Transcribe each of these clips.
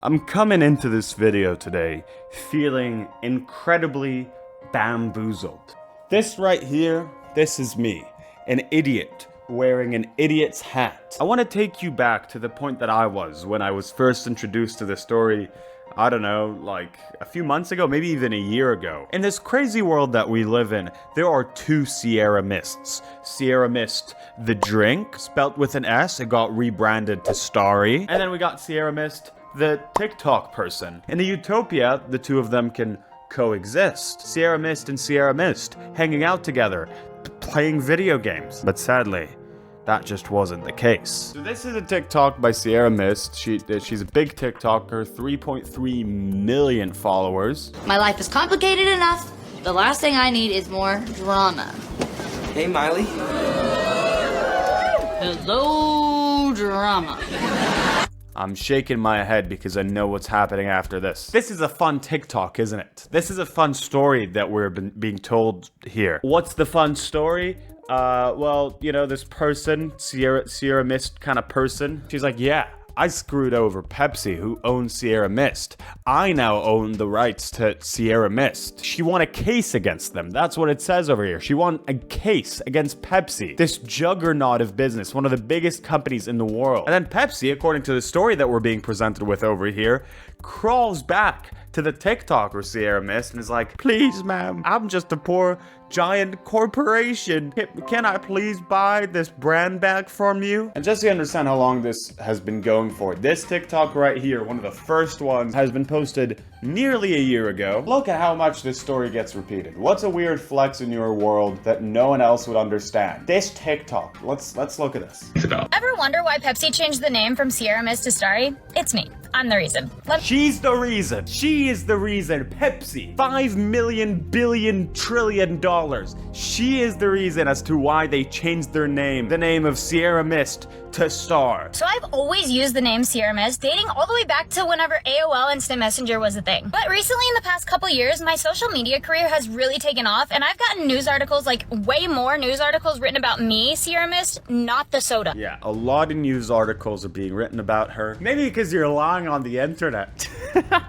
I'm coming into this video today feeling incredibly bamboozled. This right here, this is me, an idiot wearing an idiot's hat. I want to take you back to the point that I was when I was first introduced to this story, I don't know, like a few months ago, maybe even a year ago. In this crazy world that we live in, there are two Sierra Mists. Sierra Mist, the drink, spelt with an S, it got rebranded to Starry. And then we got Sierra Mist, the TikTok person. In a utopia, the two of them can coexist. Sierra Mist and Sierra Mist, hanging out together, playing video games. But sadly, that just wasn't the case. So this is a TikTok by Sierra Mist. She's a big TikToker, 3.3 million followers. My life is complicated enough. The last thing I need is more drama. Hey, Miley. Hello, drama. I'm shaking my head because I know what's happening after this. This is a fun TikTok, isn't it? This is a fun story that we're being told here. What's the fun story? Well, you know, this person, Sierra Mist kind of person, she's like, yeah, I screwed over Pepsi, who owns Sierra Mist. I now own the rights to Sierra Mist. She won a case against them. That's what it says over here. She won a case against Pepsi, this juggernaut of business, one of the biggest companies in the world. And then Pepsi, according to the story that we're being presented with over here, crawls back to the TikToker Sierra Mist and is like, please, ma'am, I'm just a poor giant corporation. Can I please buy this brand back from you? And just to understand how long this has been going for, this TikTok right here, one of the first ones, has been posted nearly a year ago. Look at how much this story gets repeated. What's a weird flex in your world that no one else would understand? This TikTok. Let's look at this. Ever wonder why Pepsi changed the name from Sierra Mist to Starry? It's me. I'm the reason. She's the reason. She is the reason. Pepsi. $5 million billion trillion. She is the reason as to why they changed their name, the name of Sierra Mist, to Star. So I've always used the name Sierra Mist, dating all the way back to whenever AOL Instant Messenger was a thing. But recently, in the past couple years, my social media career has really taken off, and I've gotten news articles, like way more news articles written about me, Sierra Mist, not the soda. Yeah, a lot of news articles are being written about her. Maybe because you're lying on the internet.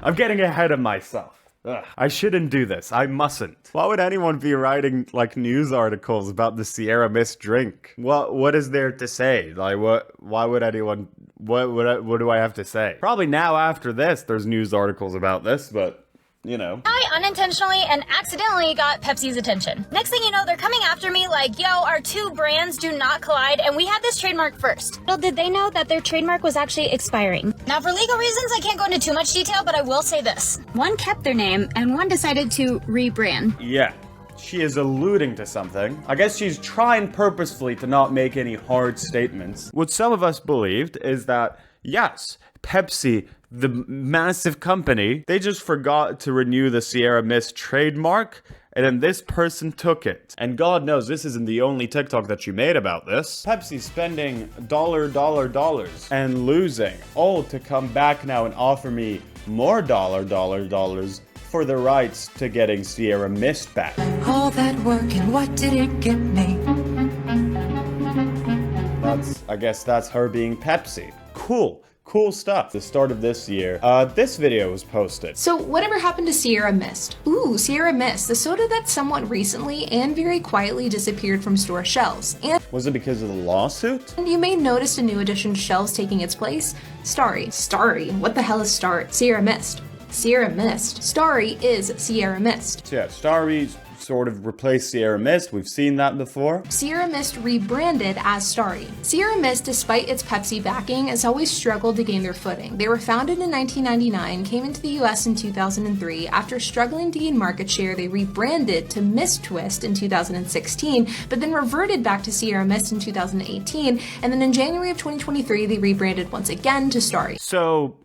I'm getting ahead of myself. Ugh, I shouldn't do this. I mustn't. Why would anyone be writing like news articles about the Sierra Mist drink? What is there to say? Like why would anyone what do I have to say? Probably now after this there's news articles about this, but you know. I unintentionally and accidentally got Pepsi's attention. Next thing you know, they're coming after me like, yo, our two brands do not collide, and we had this trademark first. Well, did they know that their trademark was actually expiring? Now, for legal reasons, I can't go into too much detail, but I will say this. One kept their name, and one decided to rebrand. Yeah. She is alluding to something. I guess she's trying purposefully to not make any hard statements. What some of us believed is that, yes, Pepsi, the massive company, they just forgot to renew the Sierra Mist trademark, and then this person took it. And God knows this isn't the only TikTok that she made about this. Pepsi spending dollars and losing, all to come back now and offer me more dollars for the rights to getting Sierra Mist back. All that work and what did it get me? I guess that's her being Pepsi. Cool stuff. The start of this year, this video was posted. So whatever happened to Sierra Mist? Ooh, Sierra Mist, the soda that somewhat recently and very quietly disappeared from store shelves. And Was it because of the lawsuit? you may notice a new addition to shelves taking its place. Starry. What the hell is Starry? Sierra Mist. Starry is Sierra Mist. So yeah, Starry sort of replaced Sierra Mist. We've seen that before. Sierra Mist rebranded as Starry. Sierra Mist, despite its Pepsi backing, has always struggled to gain their footing. They were founded in 1999, came into the US in 2003. After struggling to gain market share, they rebranded to Mist Twist in 2016, but then reverted back to Sierra Mist in 2018, and then in January of 2023, they rebranded once again to Starry. So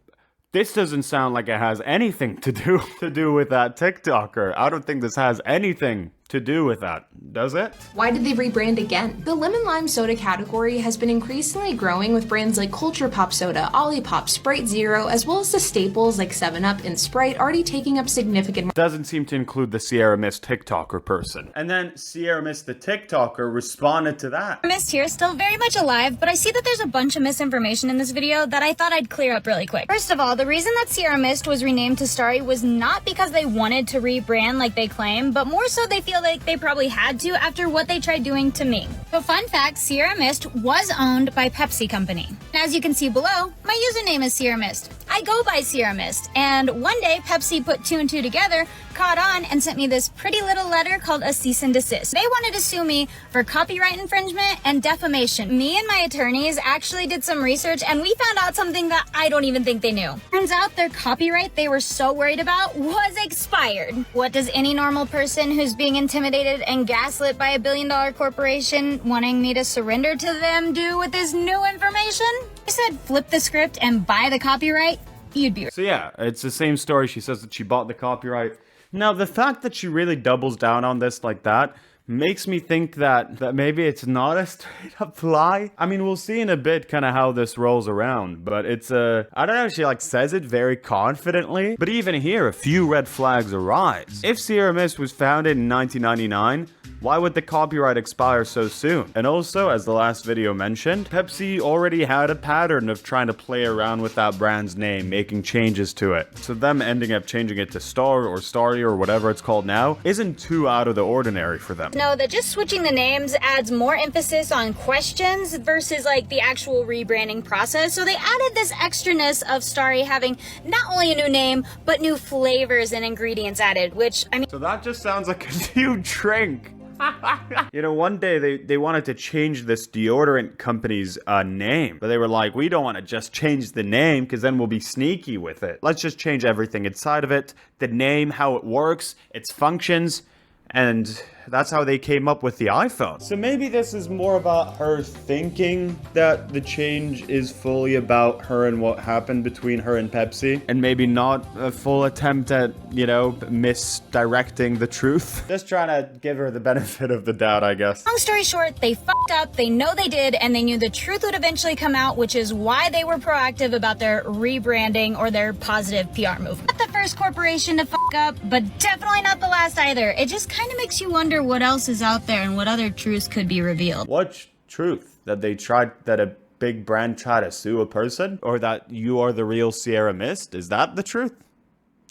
this doesn't sound like it has anything to do with that TikToker. I don't think this has anything to do with that, does it? Why did they rebrand again? The lemon lime soda category has been increasingly growing with brands like Culture Pop Soda, Olipop, Sprite Zero, as well as the staples like 7-Up and Sprite already taking up significant. Doesn't seem to include the Sierra Mist TikToker person. And then Sierra Mist the TikToker responded to that. Mist here, still very much alive, but I see that there's a bunch of misinformation in this video that I thought I'd clear up really quick. First of all, the reason that Sierra Mist was renamed to Starry was not because they wanted to rebrand like they claim, but more so they feel like they probably had to after what they tried doing to me. So fun fact, Sierra Mist was owned by Pepsi Company. And as you can see below, my username is Sierra Mist. I go by Sierra Mist, and one day Pepsi put 2 and 2 together, caught on, and sent me this pretty little letter called a cease and desist. They wanted to sue me for copyright infringement and defamation. Me and my attorneys actually did some research, and we found out something that I don't even think they knew. Turns out their copyright they were so worried about was expired. What does any normal person who's being intimidated and gaslit by a billion-dollar corporation wanting me to surrender to them do with this new information? I said flip the script and buy the copyright. You'd be. So yeah, it's the same story. She says that she bought the copyright. Now, the fact that she really doubles down on this like that makes me think that maybe it's not a straight up lie. I mean, we'll see in a bit kind of how this rolls around, but it's I don't know, she like says it very confidently, but even here, a few red flags arise. If Sierra Mist was founded in 1999, why would the copyright expire so soon? And also, as the last video mentioned, Pepsi already had a pattern of trying to play around with that brand's name, making changes to it. So them ending up changing it to Star or Starry or whatever it's called now isn't too out of the ordinary for them. Know that just switching the names adds more emphasis on questions versus like the actual rebranding process. So they added this extraness of Starry having not only a new name, but new flavors and ingredients added, which I mean. So that just sounds like a new drink. You know, one day they wanted to change this deodorant company's name, but they were like, we don't want to just change the name because then we'll be sneaky with it. Let's just change everything inside of it, the name, how it works, its functions, and that's how they came up with the iPhone. So maybe this is more about her thinking that the change is fully about her and what happened between her and Pepsi, and maybe not a full attempt at, you know, misdirecting the truth. Just trying to give her the benefit of the doubt, I guess. Long story short, they fucked up, they know they did, and they knew the truth would eventually come out, which is why they were proactive about their rebranding or their positive PR movement. Not the first corporation to fuck up, but definitely not the last either. It just kind of makes you wonder what else is out there and what other truths could be revealed. What truth? That a big brand tried to sue a person? Or that you are the real Sierra Mist? Is that the truth?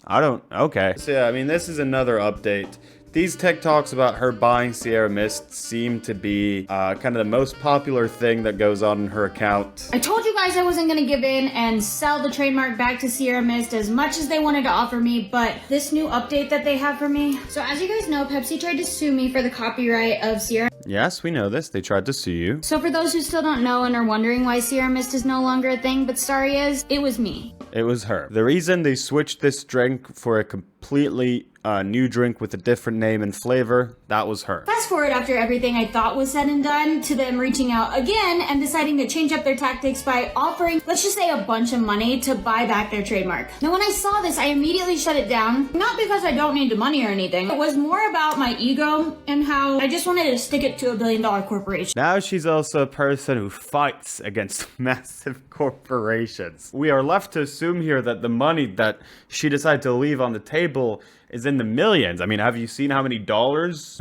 Okay. So yeah, I mean, this is another update. These TikToks about her buying Sierra Mist seem to be kind of the most popular thing that goes on in her account. I told you guys I wasn't gonna give in and sell the trademark back to Sierra Mist as much as they wanted to offer me, but this new update that they have for me. So as you guys know, Pepsi tried to sue me for the copyright of Sierra. Yes, we know this. They tried to sue you. So for those who still don't know and are wondering why Sierra Mist is no longer a thing, but Starry is, it was me. It was her. The reason they switched this drink for a completely new drink with a different name and flavor, that was her. Fast forward after everything I thought was said and done to them reaching out again and deciding to change up their tactics by offering, let's just say, a bunch of money to buy back their trademark. Now when I saw this, I immediately shut it down. Not because I don't need the money or anything. It was more about my ego and how I just wanted to stick it to a billion-dollar corporation. Now she's also a person who fights against massive corporations. We are left to assume here that the money that she decided to leave on the table is in the millions. I mean, have you seen how many dollars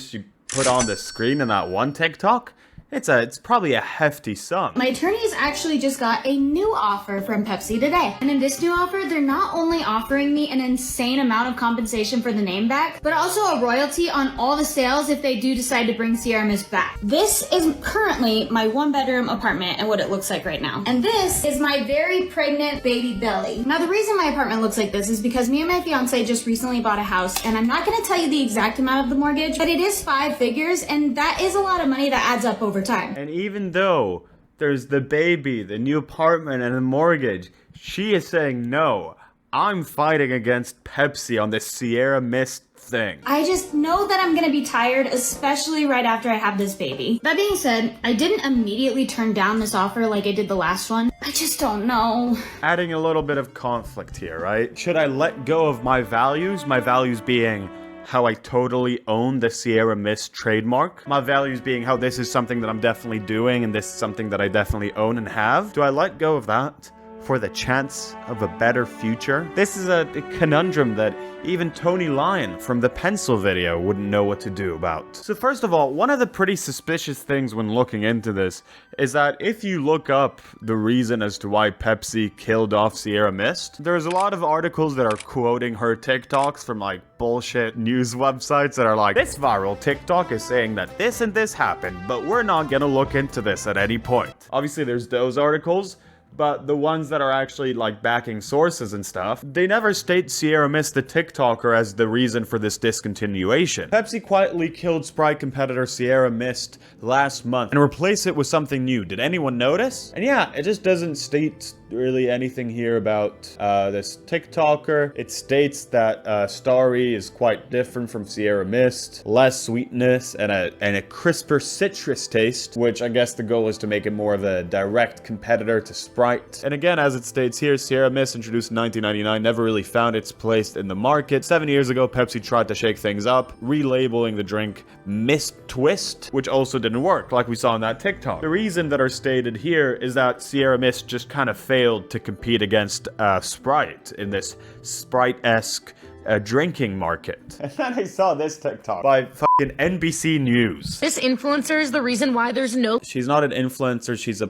she put on the screen in that one TikTok? It's probably a hefty sum. My attorneys actually just got a new offer from Pepsi today. And in this new offer, they're not only offering me an insane amount of compensation for the name back, but also a royalty on all the sales if they do decide to bring Sierra Mist back. This is currently my 1-bedroom apartment and what it looks like right now. And this is my very pregnant baby belly. Now the reason my apartment looks like this is because me and my fiance just recently bought a house, and I'm not gonna tell you the exact amount of the mortgage, but it is 5 figures, and that is a lot of money that adds up over time. And even though there's the baby, the new apartment, and the mortgage, she is saying, no, I'm fighting against Pepsi on this Sierra Mist thing. I just know that I'm gonna be tired, especially right after I have this baby. That being said, I didn't immediately turn down this offer like I did the last one. I just don't know. Adding a little bit of conflict here, right? Should I let go of my values? My values being how I totally own the Sierra Mist trademark. My values being how this is something that I'm definitely doing and this is something that I definitely own and have. Do I let go of that for the chance of a better future? This is a conundrum that even Tony Lyon from the pencil video wouldn't know what to do about. So first of all, one of the pretty suspicious things when looking into this is that if you look up the reason as to why Pepsi killed off Sierra Mist, there's a lot of articles that are quoting her TikToks from like bullshit news websites that are like, this viral TikTok is saying that this and this happened, but we're not gonna look into this at any point. Obviously there's those articles, but the ones that are actually like backing sources and stuff, they never state Sierra Mist the TikToker as the reason for this discontinuation. Pepsi quietly killed Sprite competitor Sierra Mist last month and replaced it with something new. Did anyone notice? And yeah, it just doesn't state really anything here about this TikToker. It states that Starry is quite different from Sierra Mist, less sweetness and a crisper citrus taste, which I guess the goal is to make it more of a direct competitor to Sprite. And again, as it states here, Sierra Mist, introduced in 1999, never really found its place in the market. 7 years ago, Pepsi tried to shake things up, relabeling the drink Mistt Twist, which also didn't work, like we saw in that TikTok. The reason that are stated here is that Sierra Mist just kind of failed to compete against Sprite in this Sprite-esque drinking market. And then I saw this TikTok by fucking NBC News. This influencer is the reason why there's no... She's not an influencer, she's a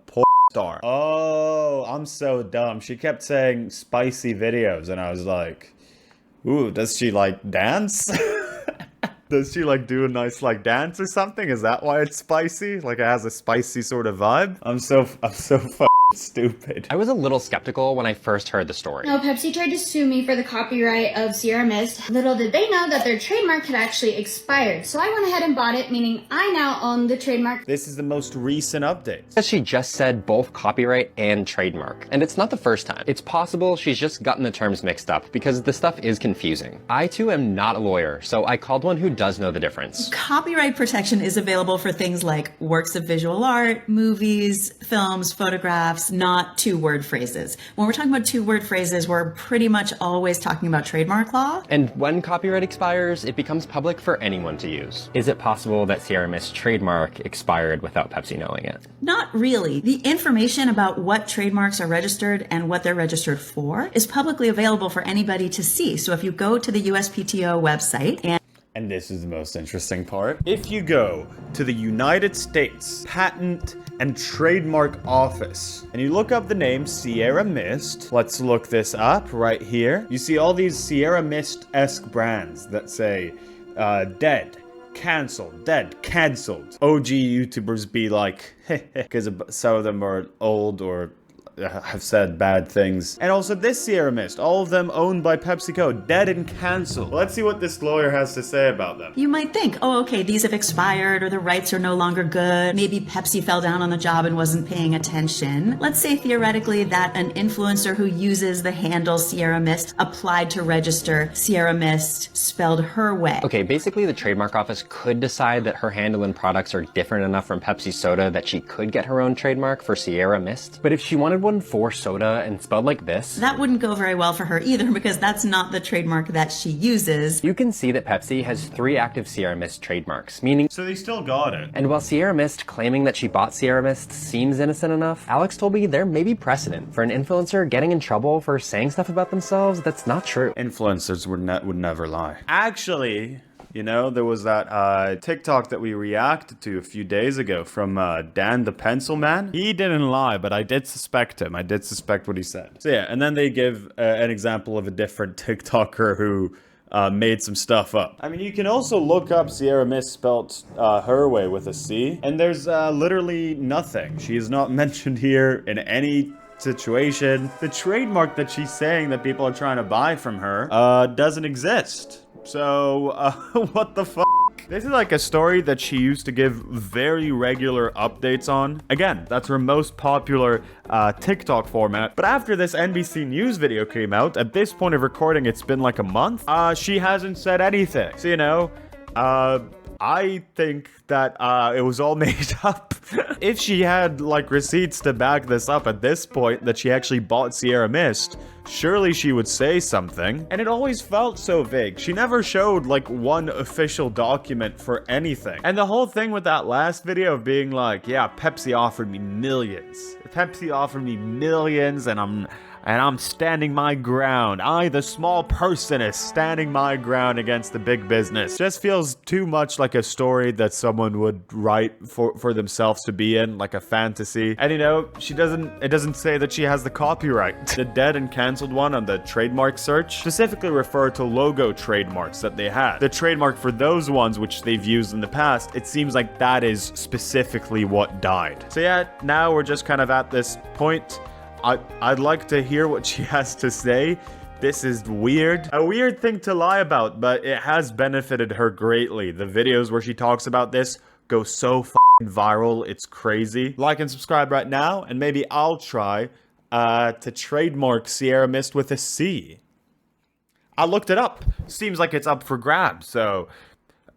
porn star. Oh, I'm so dumb. She kept saying spicy videos and I was like, ooh, does she like dance? Does she like do a nice like dance or something? Is that why it's spicy? Like it has a spicy sort of vibe? I'm so fucking stupid. I was a little skeptical when I first heard the story. No, Pepsi tried to sue me for the copyright of Sierra Mist. Little did they know that their trademark had actually expired. So I went ahead and bought it, meaning I now own the trademark. This is the most recent update. She just said both copyright and trademark. And it's not the first time. It's possible she's just gotten the terms mixed up because the stuff is confusing. I too am not a lawyer, so I called one who does know the difference. Copyright protection is available for things like works of visual art, movies, films, photographs, not two-word phrases. When we're talking about two-word phrases, we're pretty much always talking about trademark law. And when copyright expires, it becomes public for anyone to use. Is it possible that Sierra Mist's trademark expired without Pepsi knowing it? Not really. The information about what trademarks are registered and what they're registered for is publicly available for anybody to see. So if you go to the USPTO website and this is the most interesting part. If you go to the United States Patent and Trademark Office and you look up the name Sierra Mist, let's look this up right here. You see all these Sierra Mist-esque brands that say dead, cancelled, dead, cancelled. OG YouTubers be like, because some of them are old or have said bad things. And also this Sierra Mist, all of them owned by PepsiCo, dead and cancelled. Let's see what this lawyer has to say about them. You might think, oh, okay, these have expired or the rights are no longer good. Maybe Pepsi fell down on the job and wasn't paying attention. Let's say theoretically that an influencer who uses the handle Sierra Mist applied to register Sierra Mist spelled her way. Okay, basically the trademark office could decide that her handle and products are different enough from Pepsi soda that she could get her own trademark for Sierra Mist. But if she wanted one for soda and spelled like this, that wouldn't go very well for her either because that's not the trademark that she uses. You can see that Pepsi has 3 active Sierra Mist trademarks, meaning... So they still got it. And while Sierra Mist claiming that she bought Sierra Mist seems innocent enough, Alex told me there may be precedent for an influencer getting in trouble for saying stuff about themselves that's not true. Influencers would never lie. Actually... You know, there was that TikTok that we reacted to a few days ago from Dan the Pencil Man. He didn't lie, but I did suspect him. I did suspect what he said. So yeah, and then they give an example of a different TikToker who made some stuff up. I mean, you can also look up Sierra Mist spelt her way with a C, and there's literally nothing. She is not mentioned here in any situation. The trademark that she's saying that people are trying to buy from her doesn't exist. So, what the fuck? This is like a story that she used to give very regular updates on. Again, that's her most popular TikTok format. But after this NBC News video came out, at this point of recording, it's been like a month, she hasn't said anything. So, you know, I think that it was all made up. If she had, like, receipts to back this up at this point that she actually bought Sierra Mist, surely she would say something. And it always felt so vague. She never showed, like, one official document for anything. And the whole thing with that last video of being like, yeah, Pepsi offered me millions. Pepsi offered me millions, and I'm standing my ground. I, the small person, is standing my ground against the big business. Just feels too much like a story that someone would write for themselves to be in, like a fantasy. And you know, it doesn't say that she has the copyright. The dead and cancelled one on the trademark search specifically refer to logo trademarks that they had. The trademark for those ones which they've used in the past, it seems like that is specifically what died. So yeah, now we're just kind of at this point. I'd like to hear what she has to say. This is weird. A weird thing to lie about, but it has benefited her greatly. The videos where she talks about this go so f***ing viral, it's crazy. Like and subscribe right now, and maybe I'll try to trademark Sierra Mist with a C. I looked it up. Seems like it's up for grabs, so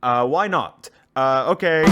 why not? Okay.